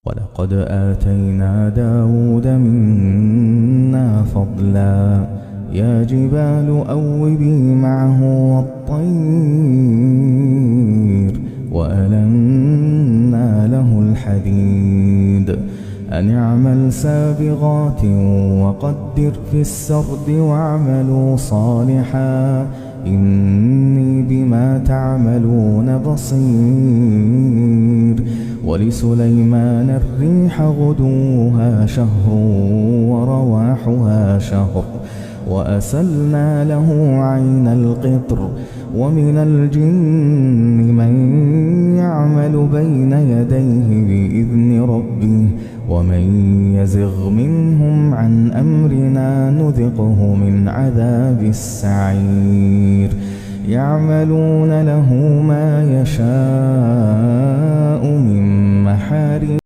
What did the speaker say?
ولقد آتينا داود منا فضلا يا جبال أوبي معه والطير وألنا له الحديد أن اعمل سابغات وقدر في السرد واعملوا صالحا إني بما تعملون بصير. ولسليمان الريح غدوها شهر ورواحها شهر وأسلنا له عين القطر ومن الجن من يعمل بين يديه بإذن ربه ومن يزغ منهم عن أمرنا نذقه من عذاب السعير. يعملون له ما يشاء من محارم